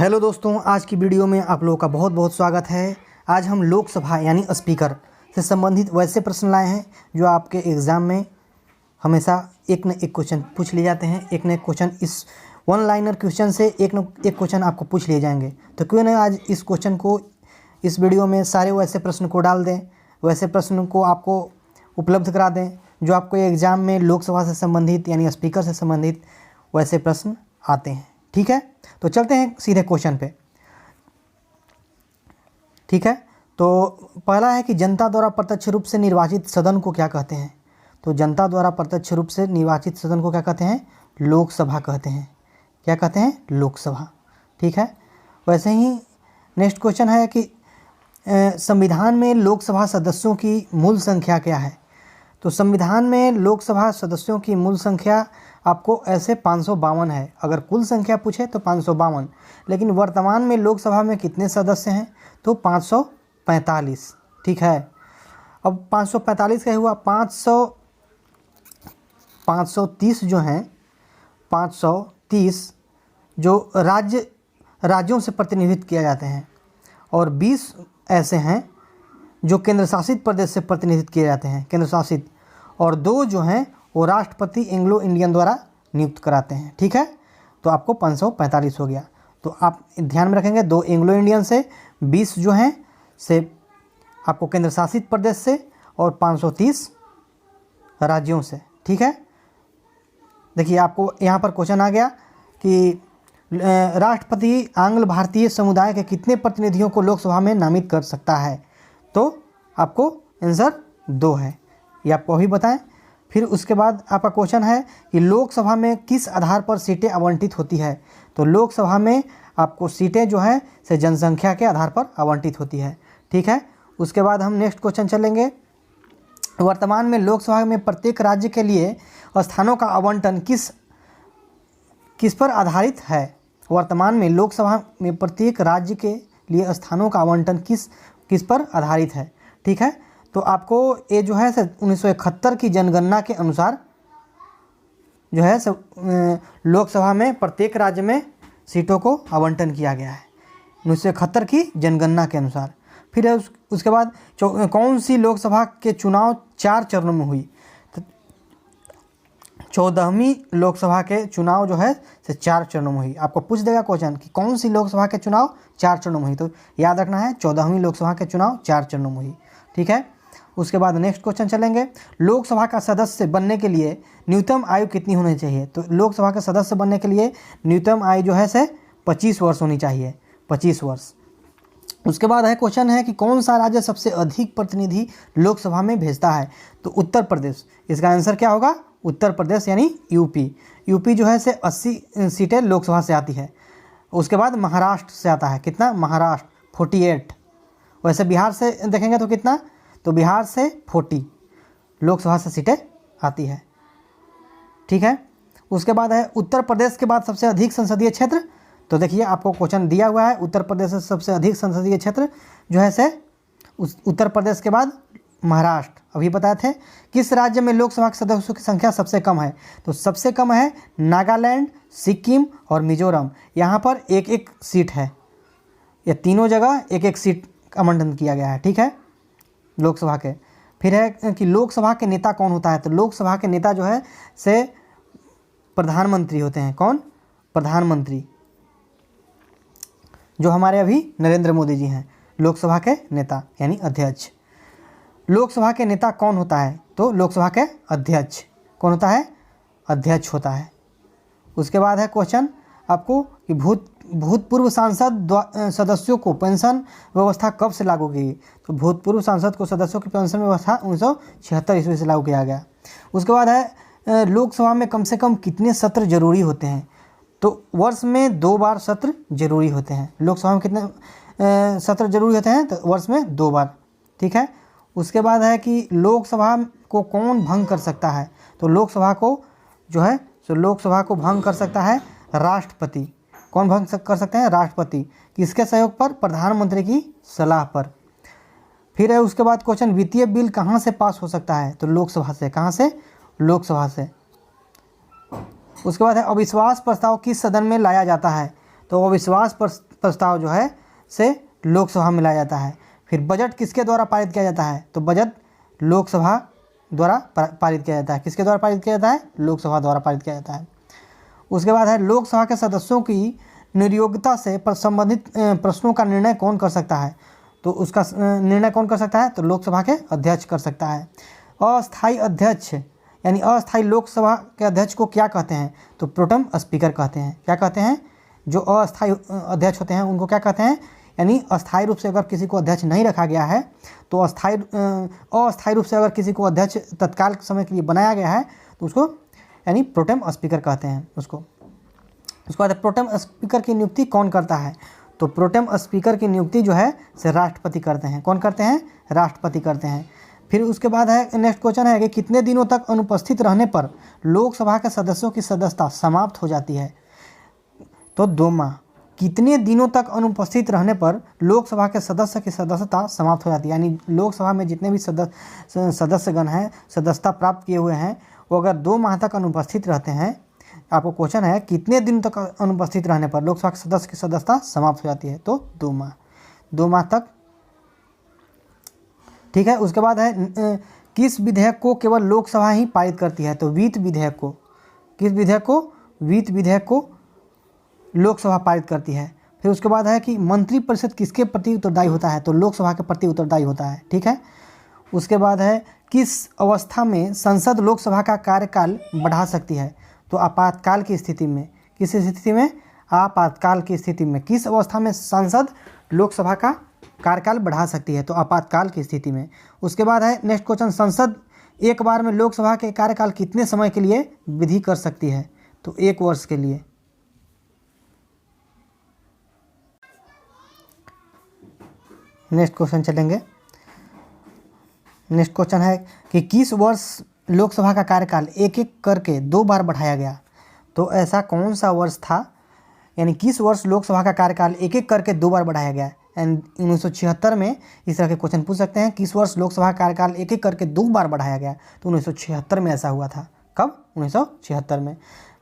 Hello दोस्तों, आज की वीडियो में आप लोगों का बहुत बहुत स्वागत है। आज हम लोकसभा यानी स्पीकर से संबंधित वैसे प्रश्न लाए हैं जो आपके एग्ज़ाम में हमेशा एक न एक क्वेश्चन पूछ लिए जाते हैं। एक न एक क्वेश्चन इस वन लाइनर क्वेश्चन से एक न एक क्वेश्चन आपको पूछ लिए जाएंगे। तो क्यों ना आज इस क्वेश्चन को इस वीडियो में सारे वैसे प्रश्न को डाल दें, वैसे प्रश्न को आपको उपलब्ध करा दें जो आपको एग्ज़ाम में लोकसभा से संबंधित यानी स्पीकर से संबंधित वैसे प्रश्न आते हैं। ठीक है, तो चलते हैं सीधे क्वेश्चन पे। ठीक है, तो पहला है कि जनता द्वारा प्रत्यक्ष रूप से निर्वाचित सदन को क्या कहते हैं। तो जनता द्वारा प्रत्यक्ष रूप से निर्वाचित सदन को क्या कहते हैं? लोकसभा कहते हैं। क्या कहते हैं? लोकसभा। ठीक है, वैसे ही नेक्स्ट क्वेश्चन है कि संविधान में लोकसभा सदस्यों की मूल संख्या क्या है। तो संविधान में लोकसभा सदस्यों की मूल संख्या आपको ऐसे 552 है। अगर कुल संख्या पूछे तो 552, लेकिन वर्तमान में लोकसभा में कितने सदस्य हैं? तो 545। ठीक है, अब 545 क्या हुआ? 530 जो हैं, 530 जो राज्यों से प्रतिनिधित्व किया जाते हैं, और 20 ऐसे हैं जो केंद्र शासित प्रदेश से प्रतिनिधित्व किए जाते हैं, केंद्र शासित, और 2 जो हैं वो राष्ट्रपति एंग्लो इंडियन द्वारा नियुक्त कराते हैं। ठीक है, तो आपको 545 हो गया। तो आप ध्यान में रखेंगे 2 एंग्लो इंडियन से, 20 जो हैं से आपको केंद्र शासित प्रदेश से, और 530 राज्यों से। ठीक है, देखिए आपको यहाँ पर क्वेश्चन आ गया कि राष्ट्रपति आंग्ल भारतीय समुदाय के कितने प्रतिनिधियों को लोकसभा में नामित कर सकता है। तो आपको आंसर 2 है, ये आपको अभी बताएं। फिर उसके बाद आपका क्वेश्चन है कि लोकसभा में किस आधार पर सीटें आवंटित होती है। तो लोकसभा में आपको सीटें जो है से जनसंख्या के आधार पर आवंटित होती है। ठीक है, उसके बाद हम नेक्स्ट क्वेश्चन चलेंगे। वर्तमान में लोकसभा में प्रत्येक राज्य के लिए स्थानों का आवंटन किस पर आधारित है। वर्तमान में लोकसभा में प्रत्येक राज्य के लिए स्थानों का आवंटन किस पर आधारित है। ठीक है, तो आपको ये जो है 1971 की जनगणना के अनुसार जो है लोकसभा में प्रत्येक राज्य में सीटों को आवंटन किया गया है 1971 की जनगणना के अनुसार। फिर है उसके बाद कौन सी लोकसभा के चुनाव 4 चरणों में हुई। तो 14वीं लोकसभा के चुनाव जो है 4 चरणों में हुई। आपको पूछ देगा क्वेश्चन कि कौन सी लोकसभा के चुनाव 4 चरणों में हुई, तो याद रखना है 14वीं लोकसभा के चुनाव 4 चरणों में हुई। ठीक है, उसके बाद नेक्स्ट क्वेश्चन चलेंगे। लोकसभा का सदस्य बनने के लिए न्यूनतम आयु कितनी होनी चाहिए। तो लोकसभा का सदस्य बनने के लिए न्यूनतम आयु जो है 25 वर्ष होनी चाहिए, 25 वर्ष। उसके बाद है क्वेश्चन है कि कौन सा राज्य सबसे अधिक प्रतिनिधि लोकसभा में भेजता है। तो उत्तर प्रदेश। इसका आंसर क्या होगा? उत्तर प्रदेश यानी यूपी। यूपी जो है 80 सीटें लोकसभा से आती है। उसके बाद महाराष्ट्र से आता है, कितना? महाराष्ट्र 48। वैसे बिहार से देखेंगे तो कितना? तो बिहार से 40 लोकसभा से सीटें आती है। ठीक है, उसके बाद है उत्तर प्रदेश के बाद सबसे अधिक संसदीय क्षेत्र। तो देखिए आपको क्वेश्चन दिया हुआ है, उत्तर प्रदेश से सबसे अधिक संसदीय क्षेत्र जो है उत्तर प्रदेश के बाद महाराष्ट्र। अभी बताए थे। किस राज्य में लोकसभा के सदस्यों की संख्या सबसे कम है। तो सबसे कम है नागालैंड, सिक्किम और मिजोरम। यहाँ पर एक एक सीट है, ये तीनों जगह एक एक सीट का आवंटन किया गया है। ठीक है, लोकसभा के। फिर है कि लोकसभा के नेता कौन होता है। तो लोकसभा के नेता जो है से प्रधानमंत्री होते हैं। कौन? प्रधानमंत्री, जो हमारे अभी नरेंद्र मोदी जी हैं, लोकसभा के नेता यानी अध्यक्ष। लोकसभा के नेता कौन होता है। तो लोकसभा के अध्यक्ष कौन होता है? अध्यक्ष होता है। उसके बाद है क्वेश्चन आपको कि भूतपूर्व सांसद सदस्यों को पेंशन व्यवस्था कब से लागू की। तो भूतपूर्व सांसद को सदस्यों की पेंशन व्यवस्था 1976 ईस्वी से लागू किया गया। उसके बाद है लोकसभा में कम से कम कितने सत्र जरूरी होते हैं। तो वर्ष में 2 बार सत्र जरूरी होते हैं। लोकसभा में कितने सत्र जरूरी होते हैं। तो वर्ष में 2 बार। ठीक है, उसके बाद है कि लोकसभा को कौन भंग कर सकता है। तो लोकसभा को जो है लोकसभा को भंग कर सकता है राष्ट्रपति। कौन भंग कर सकते हैं? राष्ट्रपति। किसके सहयोग पर? प्रधानमंत्री की सलाह पर। फिर है उसके बाद क्वेश्चन वित्तीय बिल कहाँ से पास हो सकता है। तो लोकसभा से। कहाँ से? लोकसभा से। उसके बाद है अविश्वास प्रस्ताव किस सदन में लाया जाता है। तो अविश्वास प्रस्ताव जो है से लोकसभा में लाया जाता है। फिर बजट किसके द्वारा पारित किया जाता है? तो बजट लोकसभा द्वारा पारित किया जाता है। किसके द्वारा पारित किया जाता है? लोकसभा द्वारा पारित किया जाता है। उसके बाद है लोकसभा के सदस्यों की निर्योग्यता से संबंधित प्रश्नों का निर्णय कौन कर सकता है? तो उसका निर्णय कौन कर सकता है? तो लोकसभा के अध्यक्ष कर सकता है। अस्थायी अध्यक्ष यानी अस्थायी लोकसभा के अध्यक्ष को क्या कहते हैं? तो प्रोटेम स्पीकर कहते हैं। क्या कहते हैं? जो अस्थायी अध्यक्ष होते हैं उनको क्या कहते हैं? यानी अस्थायी रूप से अगर किसी को अध्यक्ष नहीं रखा गया है तो अस्थायी रूप से अगर किसी को अध्यक्ष तत्काल समय के लिए बनाया गया है तो उसको यानी प्रोटेम स्पीकर कहते हैं उसको। उसके बाद प्रोटेम स्पीकर की नियुक्ति कौन करता है? तो प्रोटेम स्पीकर की नियुक्ति जो है से राष्ट्रपति करते हैं। कौन करते हैं? राष्ट्रपति करते हैं। फिर उसके बाद है नेक्स्ट क्वेश्चन है कि कितने दिनों तक अनुपस्थित रहने पर लोकसभा के सदस्यों की सदस्यता समाप्त हो जाती है? तो 2 माह। कितने दिनों तक अनुपस्थित रहने पर लोकसभा के सदस्य की सदस्यता समाप्त हो जाती है? यानी लोकसभा में जितने भी सदस्यगण हैं सदस्यता प्राप्त किए हुए हैं वो अगर 2 माह तक अनुपस्थित रहते हैं, आपको क्वेश्चन है कितने दिन तक अनुपस्थित रहने पर लोकसभा के सदस्य की सदस्यता समाप्त हो जाती है? तो 2 माह। 2 माह तक। ठीक है। उसके बाद है किस विधेयक को केवल लोकसभा ही पारित करती है? तो वित्त विधेयक को। किस विधेयक को? वित्त विधेयक को लोकसभा पारित करती है। फिर उसके बाद है कि मंत्रिपरिषद किसके प्रति उत्तरदायी होता है? तो लोकसभा के प्रति उत्तरदायी होता है। ठीक है। उसके बाद है किस अवस्था में संसद लोकसभा का कार्यकाल बढ़ा सकती है? तो आपातकाल की स्थिति में। किस स्थिति में? आपातकाल की स्थिति में। किस अवस्था में संसद लोकसभा का कार्यकाल बढ़ा सकती है? तो आपातकाल की स्थिति में। उसके बाद है नेक्स्ट क्वेश्चन, संसद एक बार में लोकसभा के कार्यकाल कितने समय के लिए विधि कर सकती है? तो 1 वर्ष के लिए। नेक्स्ट क्वेश्चन चलेंगे। नेक्स्ट क्वेश्चन है कि किस वर्ष लोकसभा का कार्यकाल एक एक करके 2 बार बढ़ाया गया? तो ऐसा कौन सा वर्ष था? यानी किस वर्ष लोकसभा का कार्यकाल एक एक करके 2 बार बढ़ाया गया? एंड 1976 में इस तरह के क्वेश्चन पूछ सकते हैं। किस वर्ष लोकसभा का कार्यकाल एक एक करके 2 बार बढ़ाया गया? तो 1976 में ऐसा हुआ था। कब? 1976 में।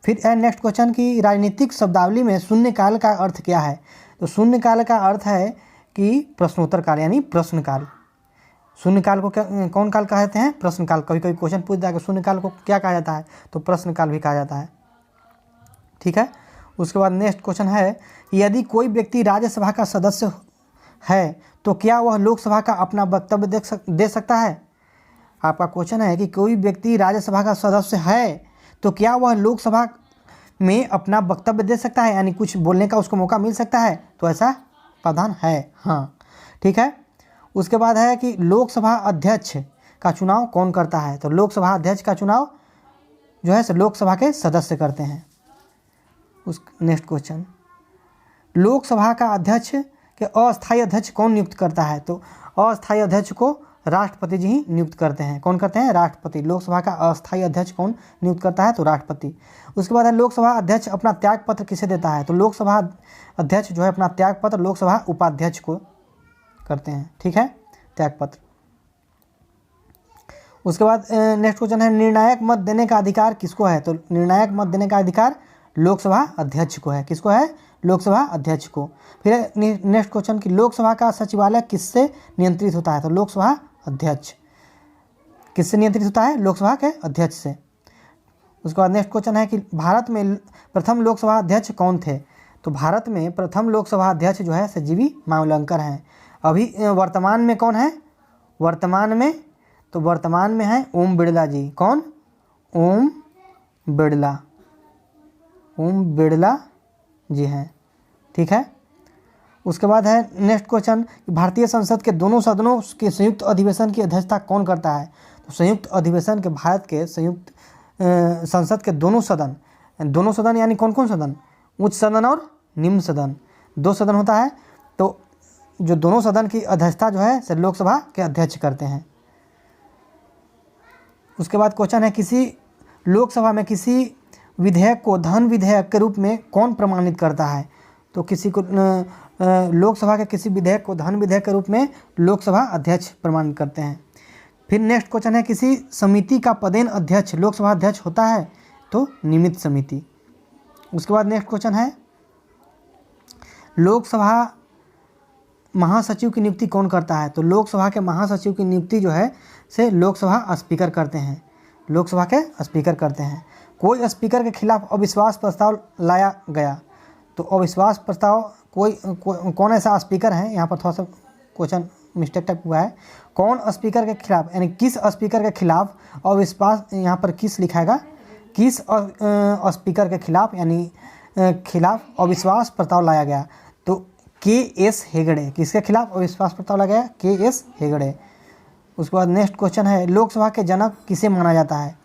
फिर नेक्स्ट क्वेश्चन की राजनीतिक शब्दावली में शून्यकाल का अर्थ क्या है? तो शून्यकाल का अर्थ है कि प्रश्नोत्तर काल यानी प्रश्नकाल। शून्यकाल को कौन काल कहते हैं? प्रश्नकाल। कभी कभी क्वेश्चन पूछ जाएगा शून्यकाल को क्या कहा जाता है? तो प्रश्नकाल भी कहा जाता है। ठीक है। उसके बाद नेक्स्ट क्वेश्चन है यदि कोई व्यक्ति राज्यसभा का सदस्य है तो क्या वह लोकसभा का अपना वक्तव्य दे सकता है? आपका क्वेश्चन है कि कोई व्यक्ति राज्यसभा का सदस्य है तो क्या वह लोकसभा में अपना वक्तव्य दे सकता है? यानी कुछ बोलने का उसको मौका मिल सकता है? तो ऐसा प्रावधान है। हाँ। ठीक है। उसके बाद है कि लोकसभा अध्यक्ष का चुनाव कौन करता है? तो लोकसभा अध्यक्ष का चुनाव जो है लोकसभा के सदस्य करते हैं। उस नेक्स्ट क्वेश्चन, लोकसभा का अध्यक्ष के अस्थायी अध्यक्ष कौन नियुक्त करता है? तो अस्थायी अध्यक्ष को राष्ट्रपति जी ही नियुक्त करते हैं। कौन करते हैं? राष्ट्रपति। लोकसभा का अस्थायी अध्यक्ष कौन नियुक्त करता है? तो राष्ट्रपति। उसके बाद है लोकसभा अध्यक्ष अपना त्याग पत्र किसे देता है? तो लोकसभा अध्यक्ष जो है अपना त्याग पत्र लोकसभा उपाध्यक्ष को करते हैं। ठीक है। त्याग पत्र। उसके बाद नेक्स्ट क्वेश्चन है निर्णायक मत देने का अधिकार किसको है? तो निर्णायक मत देने का अधिकार लोकसभा अध्यक्ष को है। किसको है? लोकसभा अध्यक्ष को। फिर नेक्स्ट क्वेश्चन कि लोकसभा का सचिवालय किससे नियंत्रित होता है? तो लोकसभा अध्यक्ष। किससे नियंत्रित होता है? लोकसभा के अध्यक्ष से। उसके बाद नेक्स्ट क्वेश्चन है कि भारत में प्रथम लोकसभा अध्यक्ष कौन थे? तो भारत में प्रथम लोकसभा अध्यक्ष जो है जीवी मावलंकर हैं। अभी वर्तमान में कौन है? वर्तमान में है ओम बिड़ला जी। कौन? ओम बिड़ला जी हैं। ठीक है। उसके बाद है नेक्स्ट क्वेश्चन, भारतीय संसद के दोनों सदनों के संयुक्त अधिवेशन की अध्यक्षता कौन करता है? तो संयुक्त अधिवेशन के भारत के संयुक्त संसद के दोनों सदन यानी कौन कौन सदन? उच्च सदन और निम्न सदन, 2 सदन होता है। तो जो दोनों सदन की अध्यक्षता जो है लोकसभा के अध्यक्ष करते हैं। उसके बाद क्वेश्चन है किसी लोकसभा में किसी विधेयक को धन विधेयक के रूप में कौन प्रमाणित करता है? तो किसी को लोकसभा के किसी विधेयक को धन विधेयक के रूप में लोकसभा अध्यक्ष प्रमाणित करते हैं। फिर नेक्स्ट क्वेश्चन है किसी समिति का पदेन अध्यक्ष लोकसभा अध्यक्ष होता है? तो निमित्त समिति। उसके बाद नेक्स्ट क्वेश्चन है लोकसभा महासचिव की नियुक्ति कौन करता है? तो लोकसभा के महासचिव की नियुक्ति जो है से लोकसभा स्पीकर करते हैं, लोकसभा के स्पीकर करते हैं। कोई स्पीकर के खिलाफ अविश्वास प्रस्ताव लाया गया, तो अविश्वास प्रस्ताव कौन ऐसा स्पीकर है, यहाँ पर थोड़ा सा क्वेश्चन मिस्टेक टाइप हुआ है। कौन स्पीकर के खिलाफ, यानी किस स्पीकर के खिलाफ अविश्वास, यहाँ पर किस लिखाएगा, किस स्पीकर के खिलाफ, यानी खिलाफ अविश्वास प्रस्ताव लाया गया? तो के.एस. हेगड़े, किसके खिलाफ अविश्वास प्रस्ताव लाया गया? के.एस. हेगड़े। उसके बाद नेक्स्ट क्वेश्चन है, लोकसभा के जनक किसे माना जाता है?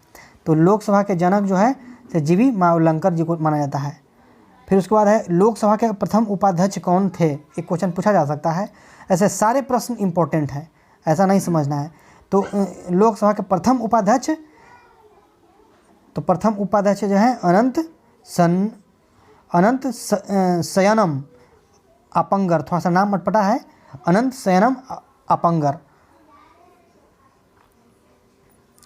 तो लोकसभा के जनक जो है जी.वी. मावलंकर जी को माना जाता है। फिर उसके बाद है, लोकसभा के प्रथम उपाध्यक्ष कौन थे? एक क्वेश्चन पूछा जा सकता है। ऐसे सारे प्रश्न इंपॉर्टेंट हैं, ऐसा नहीं समझना है। तो लोकसभा के प्रथम उपाध्यक्ष, तो प्रथम उपाध्यक्ष जो है अनंत शयनम अपंगर, थोड़ा सा नाम अटपटा है, अनंत शयनम अपंगर।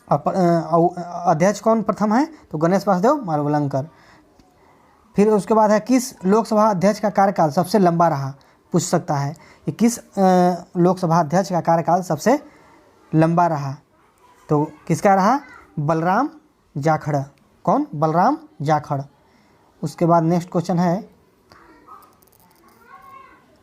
अध्यक्ष कौन प्रथम है? तो गणेश वासुदेव मावलंकर। फिर उसके बाद है, किस लोकसभा अध्यक्ष का कार्यकाल सबसे लंबा रहा? पूछ सकता है कि किस लोकसभा अध्यक्ष का कार्यकाल सबसे लंबा रहा? तो किसका रहा? बलराम जाखड़। कौन? बलराम जाखड़। उसके बाद नेक्स्ट क्वेश्चन है,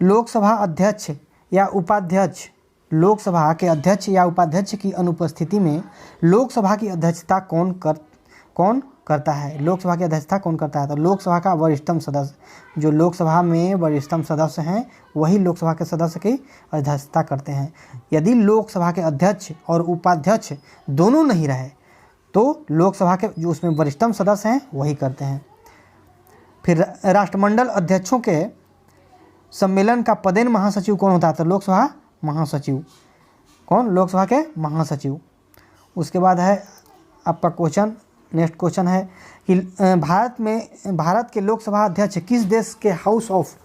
लोकसभा अध्यक्ष या उपाध्यक्ष, लोकसभा के अध्यक्ष या उपाध्यक्ष की अनुपस्थिति में लोकसभा की अध्यक्षता कौन करता है? लोकसभा की अध्यक्षता कौन करता है? तो लोकसभा का वरिष्ठतम सदस्य, जो लोकसभा में वरिष्ठतम सदस्य हैं वही लोकसभा के सदस्य की अध्यक्षता करते हैं। यदि लोकसभा के अध्यक्ष और उपाध्यक्ष दोनों नहीं रहे तो लोकसभा के जो उसमें वरिष्ठतम सदस्य हैं वही करते हैं। फिर राष्ट्रमंडल अध्यक्षों के सम्मेलन का पदेन महासचिव कौन होता है? तो लोकसभा महासचिव। कौन? लोकसभा के महासचिव। उसके बाद है आपका क्वेश्चन, नेक्स्ट क्वेश्चन है कि भारत के लोकसभा अध्यक्ष किस देश के हाउस ऑफ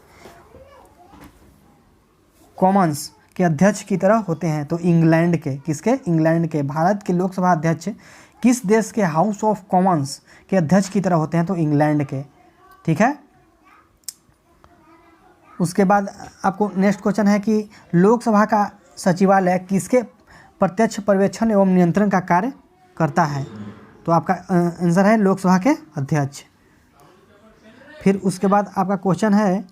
कॉमन्स के अध्यक्ष की तरह होते हैं? तो इंग्लैंड के। किसके? इंग्लैंड के। भारत के लोकसभा अध्यक्ष किस देश के हाउस ऑफ कॉमन्स के अध्यक्ष की तरह होते हैं? तो इंग्लैंड के। ठीक है। उसके बाद आपको नेक्स्ट क्वेश्चन है कि लोकसभा का सचिवालय किसके प्रत्यक्ष पर्यवेक्षण एवं नियंत्रण का कार्य करता है? तो आपका आंसर है लोकसभा के अध्यक्ष। फिर उसके बाद आपका क्वेश्चन है,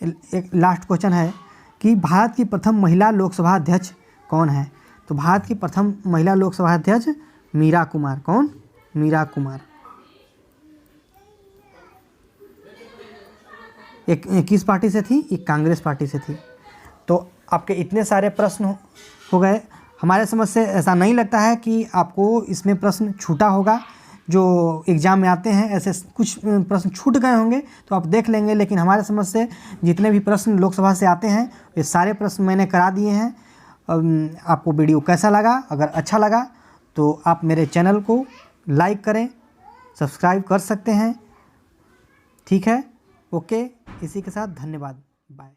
एक लास्ट क्वेश्चन है कि भारत की प्रथम महिला लोकसभा अध्यक्ष कौन है? तो भारत की प्रथम महिला लोकसभा अध्यक्ष मीरा कुमार। कौन? मीरा कुमार। एक किस पार्टी से थी? एक कांग्रेस पार्टी से थी। तो आपके इतने सारे प्रश्न हो गए। हमारे समझ से ऐसा नहीं लगता है कि आपको इसमें प्रश्न छूटा होगा। जो एग्ज़ाम में आते हैं ऐसे कुछ प्रश्न छूट गए होंगे तो आप देख लेंगे, लेकिन हमारे समझ से जितने भी प्रश्न लोकसभा से आते हैं ये सारे प्रश्न मैंने करा दिए हैं। आपको वीडियो कैसा लगा? अगर अच्छा लगा तो आप मेरे चैनल को लाइक करें, सब्सक्राइब कर सकते हैं। ठीक है, ओके। इसी के साथ धन्यवाद, बाय।